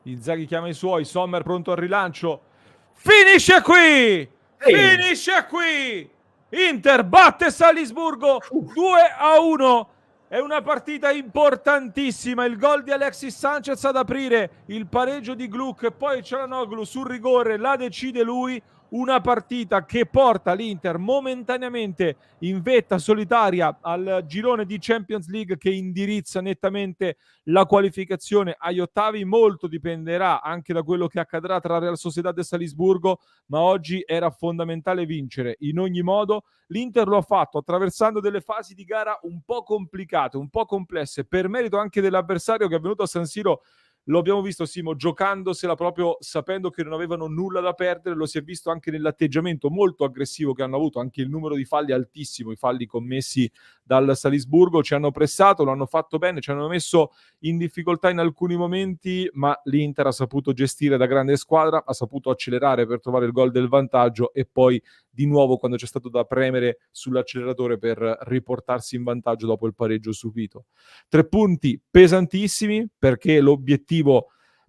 Inzaghi chiama i suoi, Sommer pronto al rilancio. Finisce qui! Finisce qui! Inter batte Salisburgo 2-1. È una partita importantissima. Il gol di Alexis Sanchez ad aprire, il pareggio di Gluck e poi Çalhanoğlu sul rigore, la decide lui. Una partita che porta l'Inter momentaneamente in vetta solitaria al girone di Champions League, che indirizza nettamente la qualificazione agli ottavi. Molto dipenderà anche da quello che accadrà tra Real Sociedad e Salisburgo, ma oggi era fondamentale vincere. In ogni modo l'Inter lo ha fatto attraversando delle fasi di gara un po' complicate, un po' complesse, per merito anche dell'avversario che è venuto a San Siro. Lo abbiamo visto, Simo, giocandosela proprio sapendo che non avevano nulla da perdere. Lo si è visto anche nell'atteggiamento molto aggressivo che hanno avuto, anche il numero di falli altissimo, i falli commessi dal Salisburgo. Ci hanno pressato, lo hanno fatto bene, ci hanno messo in difficoltà in alcuni momenti, ma l'Inter ha saputo gestire da grande squadra, ha saputo accelerare per trovare il gol del vantaggio e poi di nuovo quando c'è stato da premere sull'acceleratore per riportarsi in vantaggio dopo il pareggio subito. 3 punti pesantissimi, perché l'obiettivo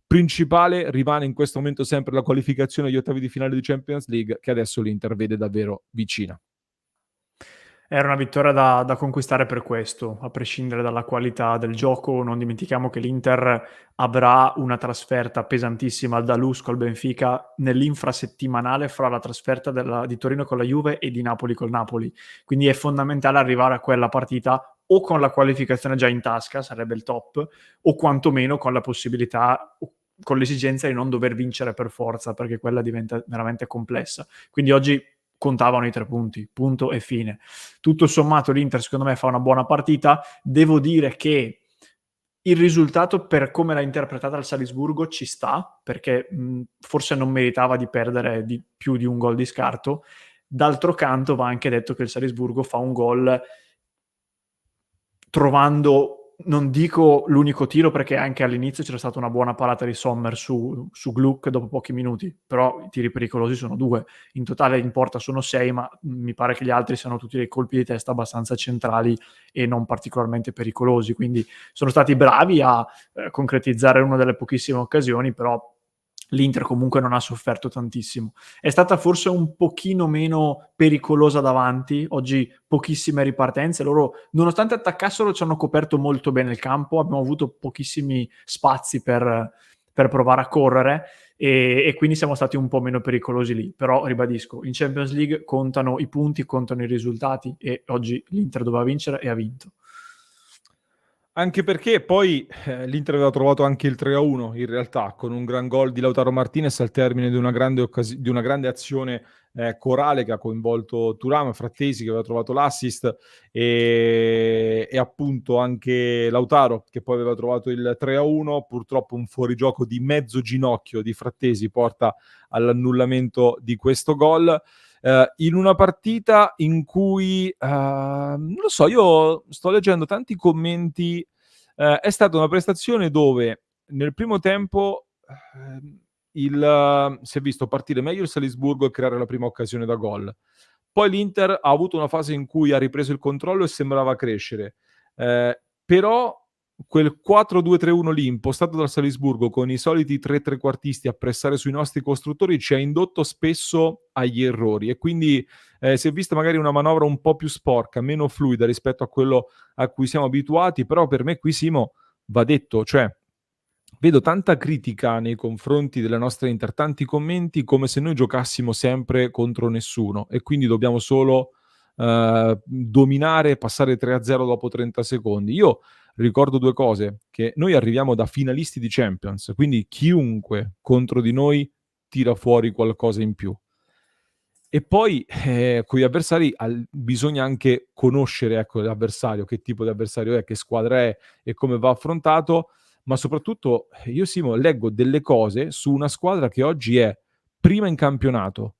principale rimane in questo momento sempre la qualificazione agli ottavi di finale di Champions League, che adesso l'Inter vede davvero vicina. Era una vittoria da conquistare per questo, a prescindere dalla qualità del gioco. Non dimentichiamo che l'Inter avrà una trasferta pesantissima al Dalus col Benfica nell'infrasettimanale fra la trasferta di Torino con la Juve e di Napoli col Napoli. Quindi è fondamentale arrivare a quella partita o con la qualificazione già in tasca, sarebbe il top, o quantomeno con la possibilità, con l'esigenza di non dover vincere per forza, perché quella diventa veramente complessa. Quindi oggi contavano i 3 punti, punto e fine. Tutto sommato l'Inter secondo me fa una buona partita. Devo dire che il risultato, per come l'ha interpretata il Salisburgo, ci sta, perché forse non meritava di perdere più di un gol di scarto. D'altro canto va anche detto che il Salisburgo fa un gol trovando, non dico l'unico tiro, perché anche all'inizio c'era stata una buona parata di Sommer su Gluck dopo pochi minuti, però i tiri pericolosi sono 2, in totale in porta sono 6, ma mi pare che gli altri siano tutti dei colpi di testa abbastanza centrali e non particolarmente pericolosi, quindi sono stati bravi a concretizzare una delle pochissime occasioni, però l'Inter comunque non ha sofferto tantissimo. È stata forse un pochino meno pericolosa davanti, oggi pochissime ripartenze, loro nonostante attaccassero ci hanno coperto molto bene il campo, abbiamo avuto pochissimi spazi per provare a correre e quindi siamo stati un po' meno pericolosi lì, però ribadisco, in Champions League contano i punti, contano i risultati e oggi l'Inter doveva vincere e ha vinto. Anche perché poi l'Inter aveva trovato anche il 3-1 in realtà, con un gran gol di Lautaro Martinez al termine di una grande azione corale che ha coinvolto Thuram, Frattesi che aveva trovato l'assist e appunto anche Lautaro che poi aveva trovato il 3-1. Purtroppo un fuorigioco di mezzo ginocchio di Frattesi porta all'annullamento di questo gol. In una partita in cui, non lo so, io sto leggendo tanti commenti, è stata una prestazione dove nel primo tempo si è visto partire meglio il Salisburgo e creare la prima occasione da gol. Poi l'Inter ha avuto una fase in cui ha ripreso il controllo e sembrava crescere. Però quel 4-2-3-1 lì impostato dal Salisburgo con i soliti 3 trequartisti a pressare sui nostri costruttori ci ha indotto spesso agli errori e quindi si è vista magari una manovra un po' più sporca, meno fluida rispetto a quello a cui siamo abituati. Però per me qui, Simo, va detto, cioè vedo tanta critica nei confronti della nostra Inter, tanti commenti come se noi giocassimo sempre contro nessuno e quindi dobbiamo solo dominare e passare 3-0 dopo 30 secondi. Io ricordo 2 cose: che noi arriviamo da finalisti di Champions, quindi chiunque contro di noi tira fuori qualcosa in più. E poi con gli avversari bisogna anche conoscere, ecco, l'avversario, che tipo di avversario è, che squadra è e come va affrontato, ma soprattutto io, Simo, leggo delle cose su una squadra che oggi è prima in campionato,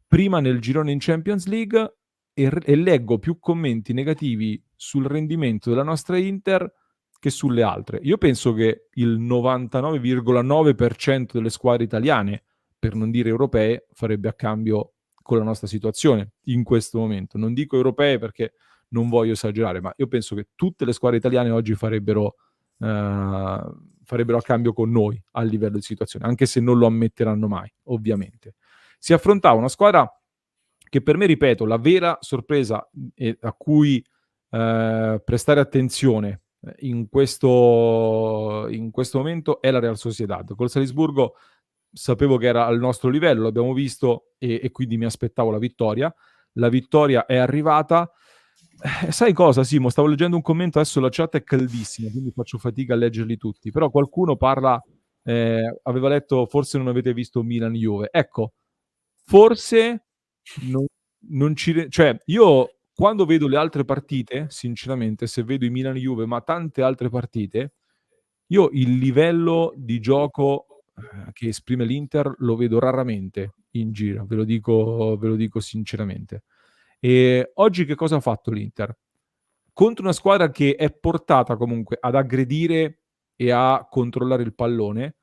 prima nel girone in Champions League e leggo più commenti negativi sul rendimento della nostra Inter che sulle altre. Io penso che il 99,9% delle squadre italiane, per non dire europee, farebbe a cambio con la nostra situazione in questo momento. Non dico europee perché non voglio esagerare, ma io penso che tutte le squadre italiane oggi farebbero farebbero a cambio con noi a livello di situazione, anche se non lo ammetteranno mai, ovviamente. Si affrontava una squadra che per me, ripeto, la vera sorpresa a cui prestare attenzione in questo momento è la Real Sociedad. Col Salisburgo sapevo che era al nostro livello, l'abbiamo visto e quindi mi aspettavo la vittoria. La vittoria è arrivata. Sai cosa, Simo? Stavo leggendo un commento, adesso la chat è caldissima, quindi faccio fatica a leggerli tutti, però qualcuno parla, aveva letto, forse non avete visto Milan-Juve. Ecco, forse non cioè, io quando vedo le altre partite, sinceramente, se vedo i Milan-Juve, ma tante altre partite, io il livello di gioco che esprime l'Inter lo vedo raramente in giro, ve lo dico sinceramente. E oggi che cosa ha fatto l'Inter? Contro una squadra che è portata comunque ad aggredire e a controllare il pallone,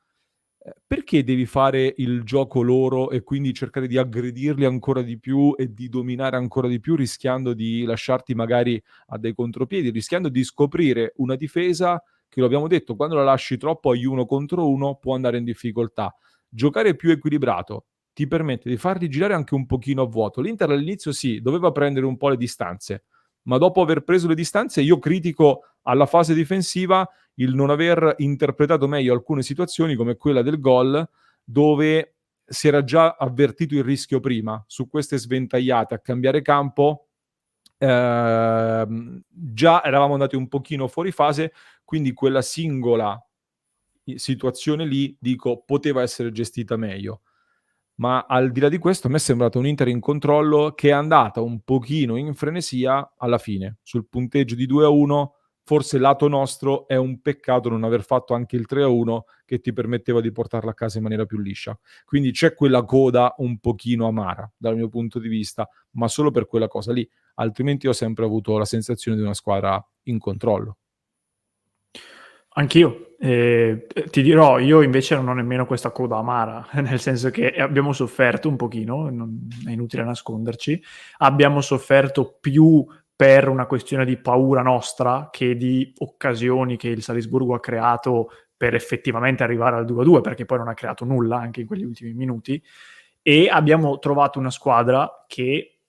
perché devi fare il gioco loro e quindi cercare di aggredirli ancora di più e di dominare ancora di più, rischiando di lasciarti magari a dei contropiedi, rischiando di scoprire una difesa che, lo abbiamo detto, quando la lasci troppo agli 1 contro 1 può andare in difficoltà. Giocare più equilibrato ti permette di farli girare anche un pochino a vuoto. L'Inter all'inizio sì, doveva prendere un po' le distanze, ma dopo aver preso le distanze io critico alla fase difensiva il non aver interpretato meglio alcune situazioni come quella del gol, dove si era già avvertito il rischio prima. Su queste sventagliate a cambiare campo già eravamo andati un pochino fuori fase, quindi quella singola situazione lì, dico, poteva essere gestita meglio. Ma al di là di questo a me è sembrato un Inter in controllo che è andata un pochino in frenesia alla fine. Sul punteggio di 2-1, forse lato nostro è un peccato non aver fatto anche il 3-1 che ti permetteva di portarla a casa in maniera più liscia. Quindi c'è quella coda un pochino amara dal mio punto di vista, ma solo per quella cosa lì. Altrimenti ho sempre avuto la sensazione di una squadra in controllo. Anch'io, ti dirò, io invece non ho nemmeno questa coda amara, nel senso che abbiamo sofferto un pochino, non è inutile nasconderci, abbiamo sofferto più per una questione di paura nostra che di occasioni che il Salisburgo ha creato per effettivamente arrivare al 2-2, perché poi non ha creato nulla anche in quegli ultimi minuti, e abbiamo trovato una squadra che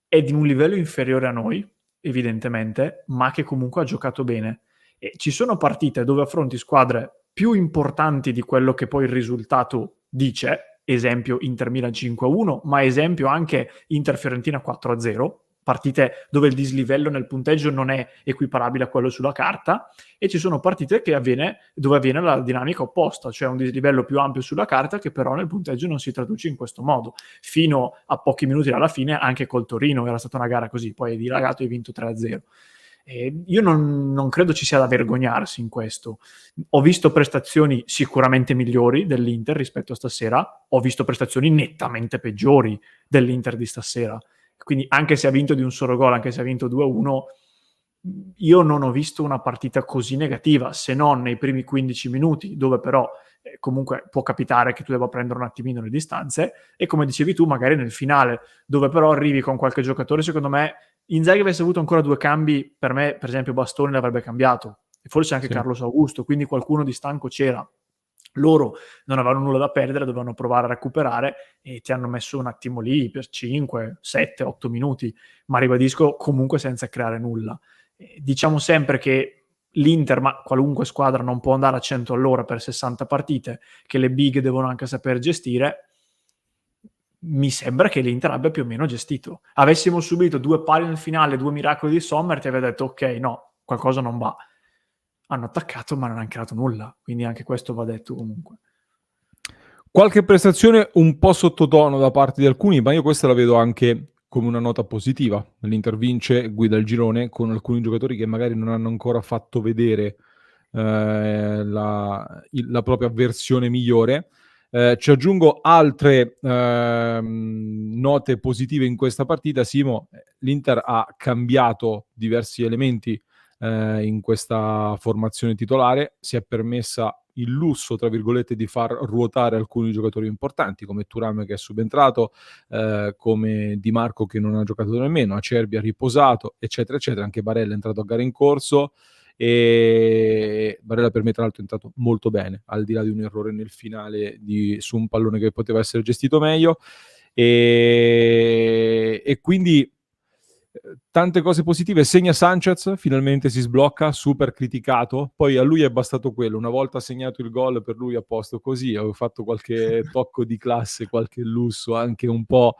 è di un livello inferiore a noi, evidentemente, ma che comunque ha giocato bene. E ci sono partite dove affronti squadre più importanti di quello che poi il risultato dice, esempio Inter Milan 5-1, ma esempio anche Inter Fiorentina 4-0, partite dove il dislivello nel punteggio non è equiparabile a quello sulla carta, e ci sono partite dove avviene la dinamica opposta, cioè un dislivello più ampio sulla carta che però nel punteggio non si traduce in questo modo. Fino a pochi minuti dalla fine anche col Torino era stata una gara così, poi è dilagato e hai vinto 3-0. Io non credo ci sia da vergognarsi in questo. Ho visto prestazioni sicuramente migliori dell'Inter rispetto a stasera, ho visto prestazioni nettamente peggiori dell'Inter di stasera. Quindi anche se ha vinto di un solo gol, anche se ha vinto 2-1, io non ho visto una partita così negativa, se non nei primi 15 minuti, dove però comunque può capitare che tu debba prendere un attimino le distanze, e come dicevi tu, magari nel finale, dove però arrivi con qualche giocatore, secondo me Inzaghi avesse avuto ancora 2 cambi, per me per esempio Bastoni l'avrebbe cambiato, e forse anche Carlos Augusto, quindi qualcuno di stanco c'era. Loro non avevano nulla da perdere, dovevano provare a recuperare e ti hanno messo un attimo lì per 5, 7, 8 minuti, ma ribadisco comunque senza creare nulla. Diciamo sempre che l'Inter, ma qualunque squadra, non può andare a 100 all'ora per 60 partite, che le big devono anche saper gestire. Mi sembra che l'Inter abbia più o meno gestito. Avessimo subito 2 pali nel finale, 2 miracoli di Sommer, ti aveva detto ok, no, qualcosa non va. Hanno attaccato ma non hanno creato nulla, quindi anche questo va detto comunque. Qualche prestazione un po' sottotono da parte di alcuni, ma io questa la vedo anche come una nota positiva. L'Inter vince, guida il girone con alcuni giocatori che magari non hanno ancora fatto vedere la propria versione migliore. Ci aggiungo altre note positive in questa partita. Simo, l'Inter ha cambiato diversi elementi in questa formazione titolare, si è permessa il lusso, tra virgolette, di far ruotare alcuni giocatori importanti come Thuram che è subentrato, come Di Marco che non ha giocato nemmeno, Acerbi ha riposato, eccetera eccetera, anche Barella è entrato a gara in corso e Barella per me tra l'altro è entrato molto bene, al di là di un errore nel finale su un pallone che poteva essere gestito meglio, e quindi tante cose positive. Segna Sanchez, finalmente si sblocca, super criticato, poi a lui è bastato quello, una volta segnato il gol per lui a posto così, avevo fatto qualche tocco di classe, qualche lusso anche un po'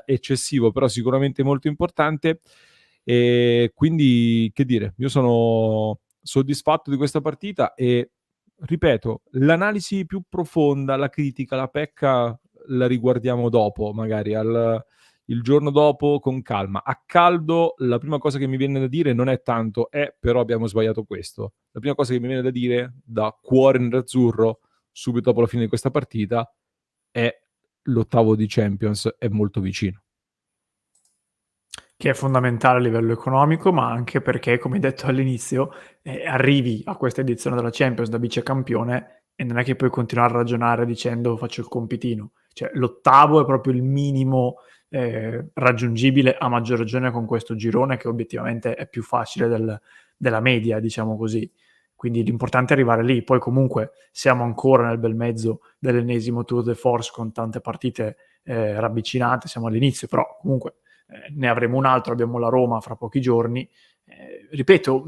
eccessivo, però sicuramente molto importante, e quindi che dire, io sono soddisfatto di questa partita e ripeto, l'analisi più profonda, la critica, la pecca la riguardiamo dopo, magari il giorno dopo con calma. A caldo la prima cosa che mi viene da dire non è tanto però abbiamo sbagliato questo. La prima cosa che mi viene da dire da cuore nerazzurro subito dopo la fine di questa partita è l'ottavo di Champions è molto vicino. Che è fondamentale a livello economico, ma anche perché, come hai detto all'inizio, arrivi a questa edizione della Champions da vicecampione e non è che puoi continuare a ragionare dicendo faccio il compitino. Cioè, l'ottavo è proprio il minimo raggiungibile, a maggior ragione con questo girone che obiettivamente è più facile della media, diciamo così. Quindi l'importante è arrivare lì. Poi comunque siamo ancora nel bel mezzo dell'ennesimo tour de force con tante partite ravvicinate, siamo all'inizio, però comunque ne avremo un altro, abbiamo la Roma fra pochi giorni. Ripeto,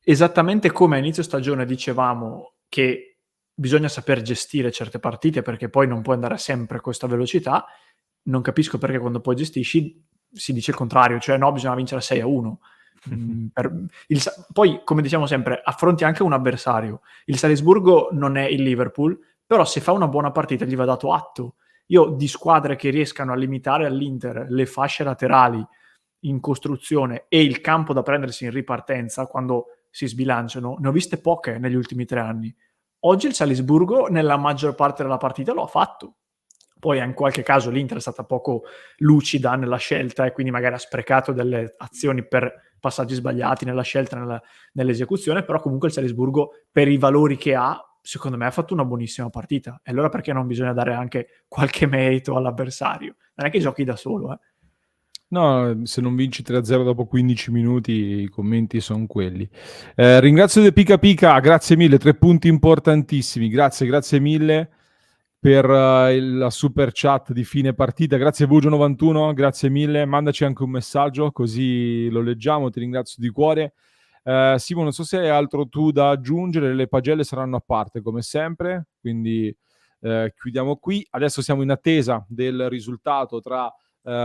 esattamente come a inizio stagione dicevamo che bisogna saper gestire certe partite perché poi non puoi andare sempre a questa velocità, non capisco perché quando poi gestisci si dice il contrario, cioè no, bisogna vincere 6-1. Poi, come diciamo sempre, affronti anche un avversario. Il Salisburgo non è il Liverpool, però se fa una buona partita gli va dato atto. Io di squadre che riescano a limitare all'Inter le fasce laterali in costruzione e il campo da prendersi in ripartenza quando si sbilanciano, ne ho viste poche negli ultimi 3 anni. Oggi il Salisburgo nella maggior parte della partita lo ha fatto. Poi in qualche caso l'Inter è stata poco lucida nella scelta e quindi magari ha sprecato delle azioni per passaggi sbagliati nella scelta, nell'esecuzione, però comunque il Salisburgo per i valori che ha secondo me ha fatto una buonissima partita. E allora perché non bisogna dare anche qualche merito all'avversario? Non è che giochi da solo, No, se non vinci 3-0 dopo 15 minuti, i commenti sono quelli. Ringrazio De Pica Pica, grazie mille, 3 punti importantissimi. Grazie mille per la super chat di fine partita. Grazie Vugio91, grazie mille. Mandaci anche un messaggio così lo leggiamo, ti ringrazio di cuore. Simo, non so se hai altro tu da aggiungere, le pagelle saranno a parte come sempre, quindi chiudiamo qui. Adesso siamo in attesa del risultato tra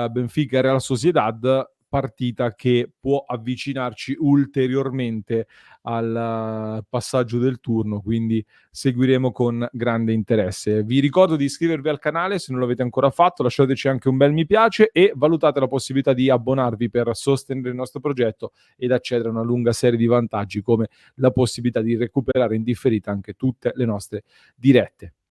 Benfica e Real Sociedad, partita che può avvicinarci ulteriormente al passaggio del turno, quindi seguiremo con grande interesse. Vi ricordo di iscrivervi al canale se non l'avete ancora fatto, lasciateci anche un bel mi piace e valutate la possibilità di abbonarvi per sostenere il nostro progetto ed accedere a una lunga serie di vantaggi come la possibilità di recuperare in differita anche tutte le nostre dirette.